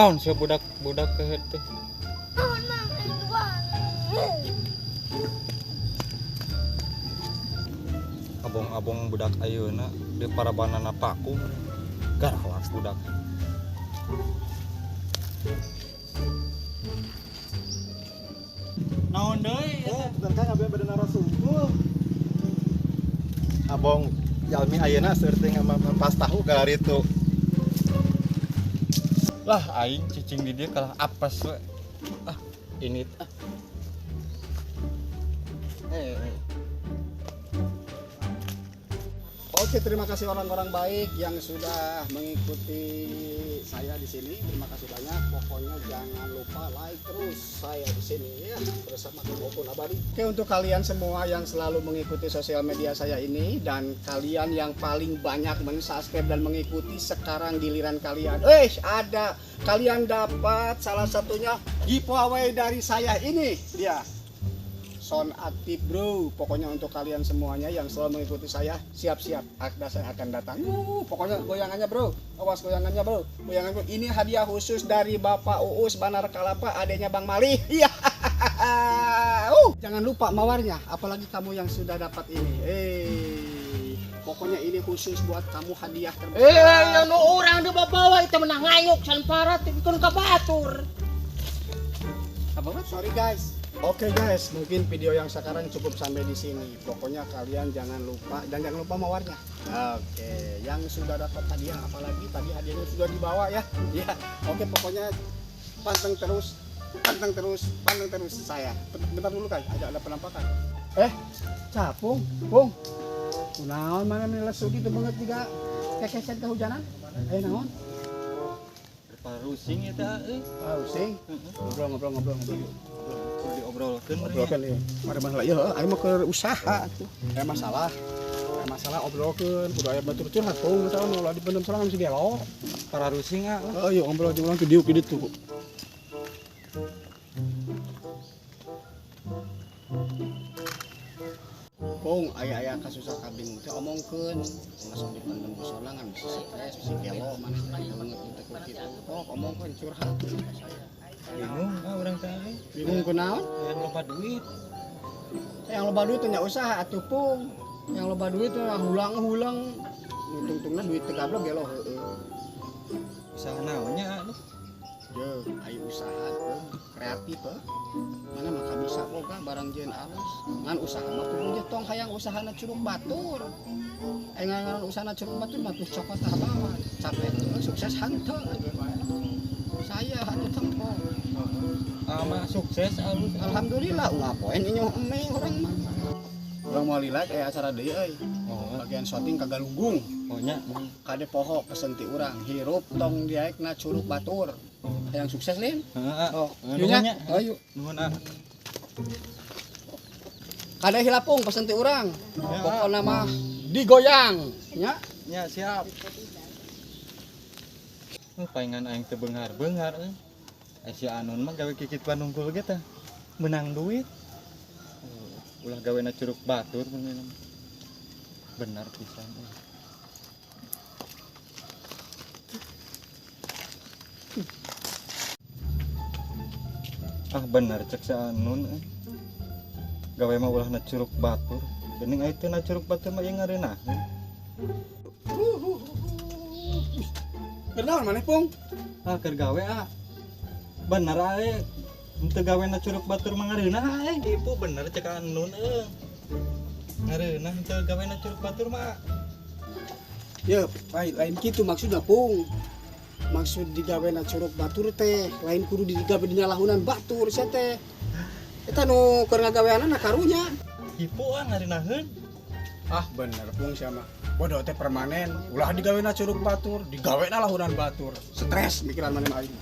Naon sih budak ke teh. Abong-abong budak ayeuna di parabanana paku. Garawas budak. Naon deui? Bukan kan abang pada narasumber. Abong jalmi ayeuna seueur teh pas tahu gari itu. Lah aing cicing di dia kalah apes we. Ini Oke, terima kasih orang-orang baik yang sudah mengikuti saya di sini. Terima kasih banyak. Pokoknya jangan lupa like terus saya di sini ya bersama Koko Abadi. Oke, untuk kalian semua yang selalu mengikuti sosial media saya ini dan kalian yang paling banyak mensubscribe dan mengikuti, sekarang giliran kalian. Ada kalian dapat salah satunya giveaway dari saya ini dia. Sound aktif bro, pokoknya untuk kalian semuanya yang selalu mengikuti saya, siap-siap, saya akan datang. Pokoknya goyangannya bro, awas goyangannya bro, goyangan bro. Ini hadiah khusus dari Bapak Uus Banar Kalapa, adanya Bang Mali. Iya. Jangan lupa mawarnya, apalagi kamu yang sudah dapat ini. Pokoknya ini khusus buat kamu hadiah terbesar. Yang orang di bawa itu menang ngayuk sanpara tikun ka batur. Apa? Sorry guys. Oke guys, mungkin video yang sekarang cukup sampai di sini. Pokoknya kalian jangan lupa dan jangan lupa mawarnya. Oke, yang sudah dapat hadiah apalagi tadi hadiahnya sudah dibawa ya. Ya, oke pokoknya panteng terus saya. Bentar dulu kan, ada penampakan. Capung, Bung. Kunaon mana lesu gitu banget juga kekeset kehujanan? Naon? Parusing eta Parusing. Ngobrol. diobrolkeun ya. Mari ya, ayo mau ke usaha tuh. Masalah obrolkeun, kudu aya batur curhat pung masalah nu ulah dipendem sorangan si gelo. parusing Ayo ngobrol jeung urang tuh diuk di ditu. Pung, aya kasusah kabing teh omongkeun, masuk dipendem ku sorangan bisa stres, bisa gelo mana banget teh ku kitu. Omongkeun curhat saya. bingung urang teh Bingung kunaon? yang loba duit Yang loba duit nya usaha atuh pung. Yang loba duit teh hulang tungtungna duit teh gablok gelo heueuh. usaha naonnya Jeung aya usaha pung kreatif mana maka bisa boga barang jeun alus. Ngan usaha mah kudu tong hayang usahana curug batur. Ngan usahana curug batur mah tuh cokot tah bawa. Capek sukses hanteu. Saya hanteu tempo. Sukses alus Alhamdulillah ulah poen inyo eme urang mah. Urang moal lila aya acara deui euy. Bagian syuting ka Galunggung. nya Kade poho pesen ti urang hirup tong diaekna curug batur. Yang sukses lin? Nya. Ayo. Nuhun Kade hilapung pesen ti urang. Pokona mah digoyang nya. nya siap paingan aing teu beunghar-beunghar si Anun mah gawe kikituan nungkul ge teh menang duit. Ulah gawena curug batur benar pisan. Bener cek si Anun gawe mah ulah na curug batur. Geuning aya teh na curug batur mah ieu ngarenaheun. Kenal maneh pung? Keur gawe bener ae henteu gawe na curug batur mah ngareunah ieu bener cek Anun ngareunah henteu gawe na curug batur mah. Ya, lain kitu maksudnya pung. Maksud digawena curug batur teh lain kudu digawe dina lahunan batur sia teh. Eta nu keur ngagaweanna karunya. Hipo ngarenaheun. Bener pung sia mah. Bodoh teh permanen. Ulah digawena curug batur, digawena lahunan batur. Stres mikiran maneh mah aing.